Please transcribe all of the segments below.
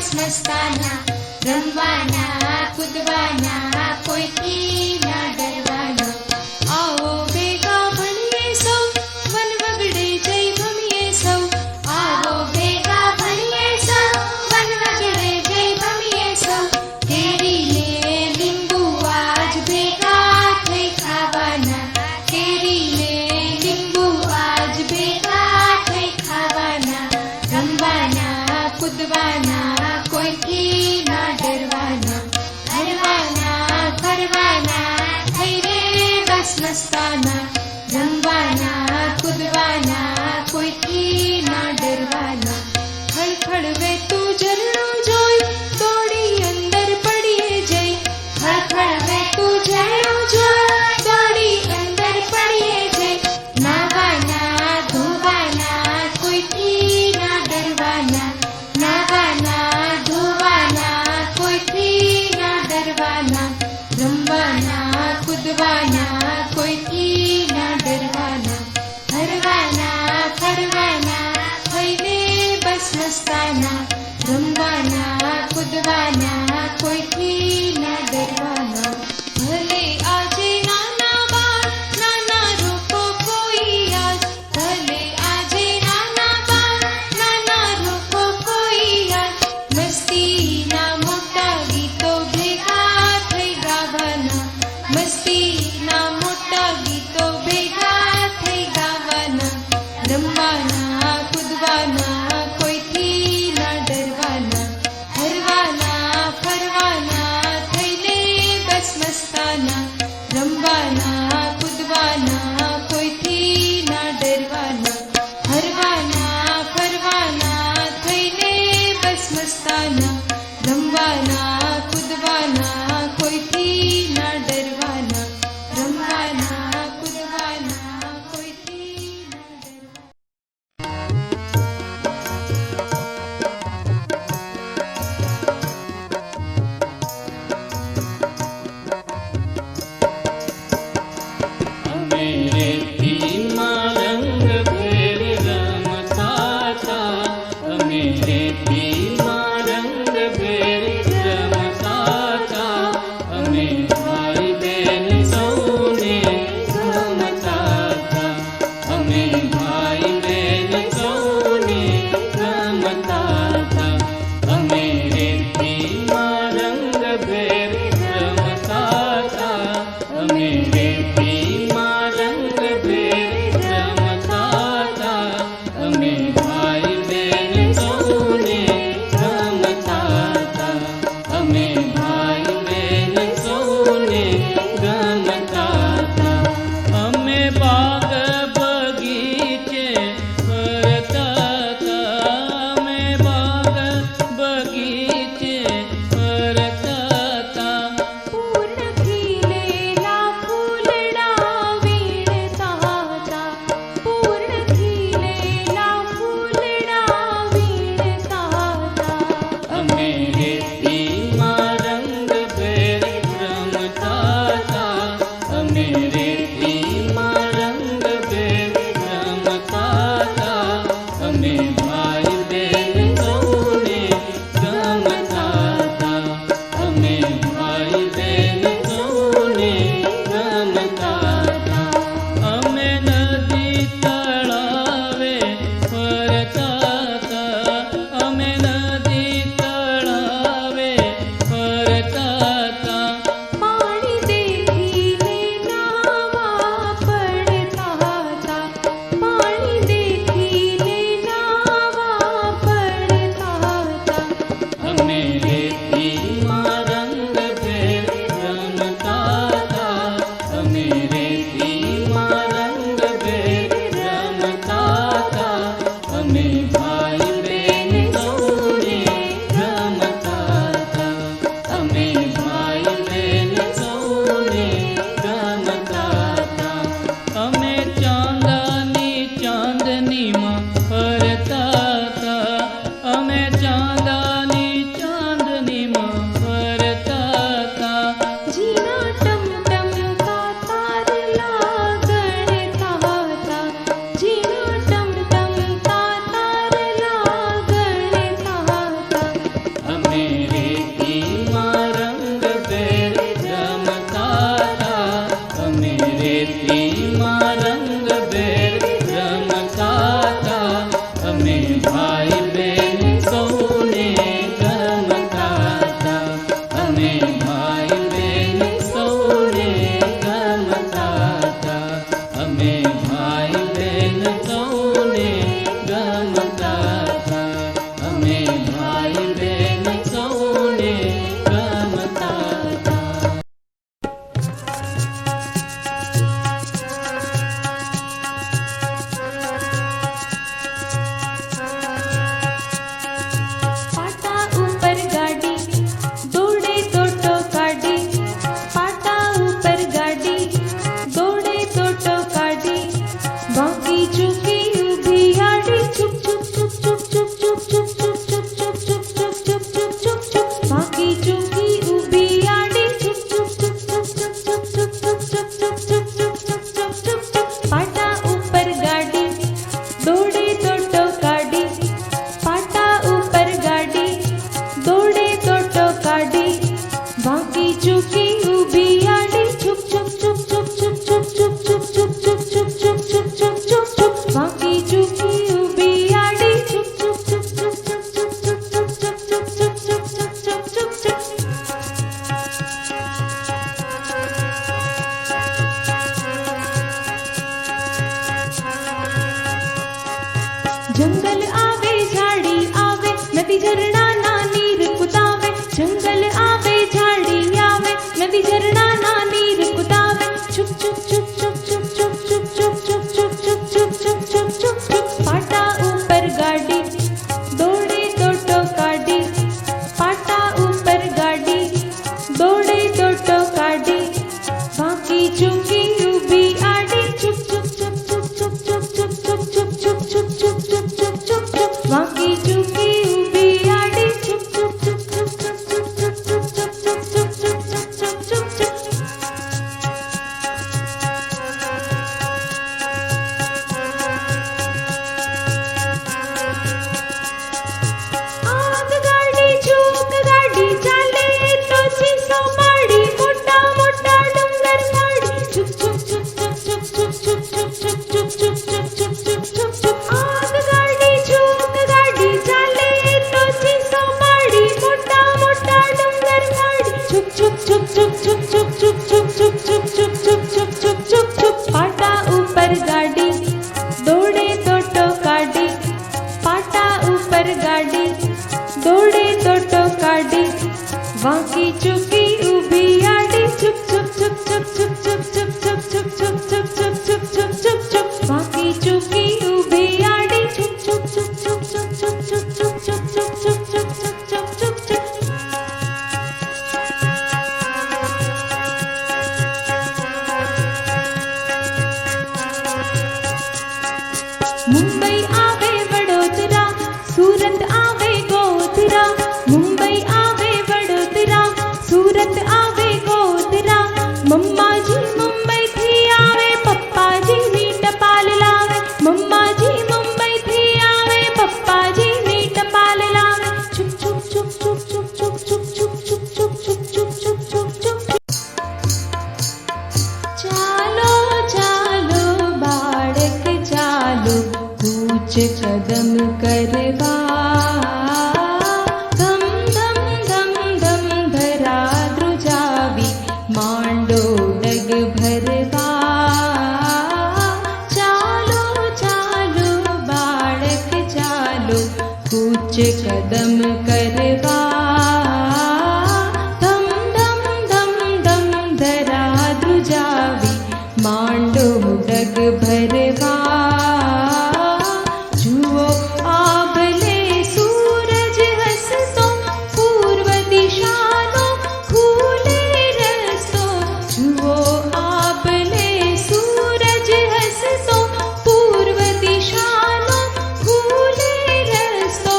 બસ મસ્તાના, રમવાના કૂદવાના કોઈથી ના ડરવાના. આવો ભેગા ભણીએ સૌ, વન વગડે જઈ ભમીએ સૌ. આવો ભેગા ભણીએ સૌ, વન વગડે જઈ ભમીએ સૌ. કેરી ને લીંબુ આજ ભેગા થઈ ખાવાના. કેરી ને લીંબુ આજ ભેગા થઈ ખાવાના. રમવાના કૂદવાના કોઈથી ના ડરવાના. હરવાના ફરવાના થઈ રે બસ મસ્તાના. રમવાના કૂદવાના કોઈથી ના ડરવાના. ખળખળ વહેતું ઝરણું જોઈ દોડી અંદર પડીએ જઈ. ખળખળ વહેતું ઝરણું જોઈ દોડી અંદર પડીએ જઈ. નાવાના ધોવાના કોઈથી ના ડરવાના. નાવાના ધોવાના કોઈથી ના ડરવાના. રમવાના કૂદવાના કોઈથી ના ડરવાના. હરવાના ફરવાના થઈને બસ મસ્તાના. રમવાના કૂદવાના કોઈથી ના ડરવાના. ભલે આજે નાના બાળ નાના રોકો કોઈ યાદ. ભલે આજે નાના બાળ નાના રોકો કોઈ યાદ. મસ્તીના મોટા ગીતો ભેગા થઈ ગાવાના. મસ્તીના મોટા ગીતો ભેગા થઈ ગાવાના. રમવાના કૂદવાના કોઈથી ના ડરવાના. હરવાના ફરવાના થઈને બસ મસ્તાના. રમવાના કૂદવાના કોઈથી ના ડરવાના. હરવાના ફરવાના થઈને બસ મસ્તાના. રમવાના કૂદવાના કોઈથી ના ડરવાના. રમવાના કૂદવાના કોઈથી ના ડરવાના. અમે રેતીમાં રંગભેર રમતા હતા. અમે રેતીમાં રંગભેર आडी वाकी चुकी ऊभी आडी चुप चुप चुप चुप चुप चुप चुप चुप चुप चुप चुप चुप चुप चुप चुप वाकी चुकी ऊभी आडी चुप चुप चुप चुप चुप चुप चुप चुप चुप चुप चुप चुप चुप चुप चुप मुंबई आवे वडोदरा सूरत आवे गोधरा मुंबई आवे वडोदरा सूरत आवे गोधरा मम्मा जी मुंबई थी आवे पप्पा जी नी टपाल लावे मम्मा जी मुंबई थी आवे पप्पा जी नी टपाल लावे चुप चुप चुप चुप चुप चुप चुप चुप चुप चुप चुप चुप चुप चुप चुप चालो चालो बाळक चालो कूच कदम करवा धम धम धम धम धरा द्रुजावी मांडो डग भरवा चालो चालो बाळक चालो कूच कदम करवा धम धम धम धम धरा द्रुजावी मांडो डग भरवा जुओ आबले सूरज हसतो पूर्व दिशानो खुले रस्तो जुओ आबले सूरज हसतो पूर्व दिशानो खुले रस्तो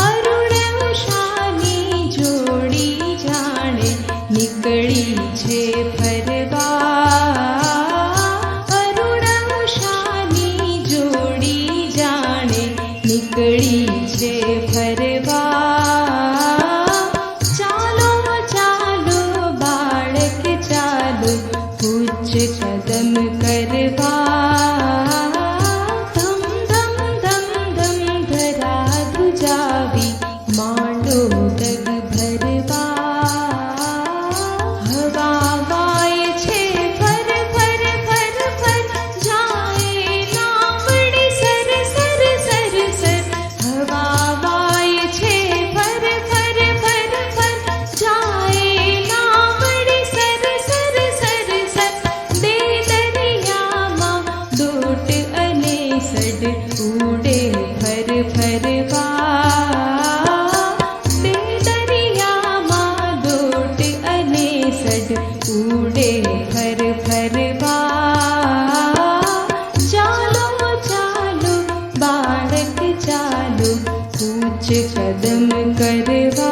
अरुण उषानी जोड़ी जाने निकली छे फरवा अरुण उषानी जोड़ी जाने निकली छे फरवा चालो चालो बाळक चालो कूच कदम करवा धम धम धम धम धरा द्रुजावी मांडो डग भरवा हवा वाय छे फर फर फर फर जाए लांबड़ी सर सर सर सर हवा वाय छे फर फर फर फर जाए लांबड़ी सर सर सर सर दे दरियामा दोट अने सड उडे फर फरवा दे दरियामा दोट अने सड उडे फर फरवा चालो चालो बाळक चालो कूच कदम करवा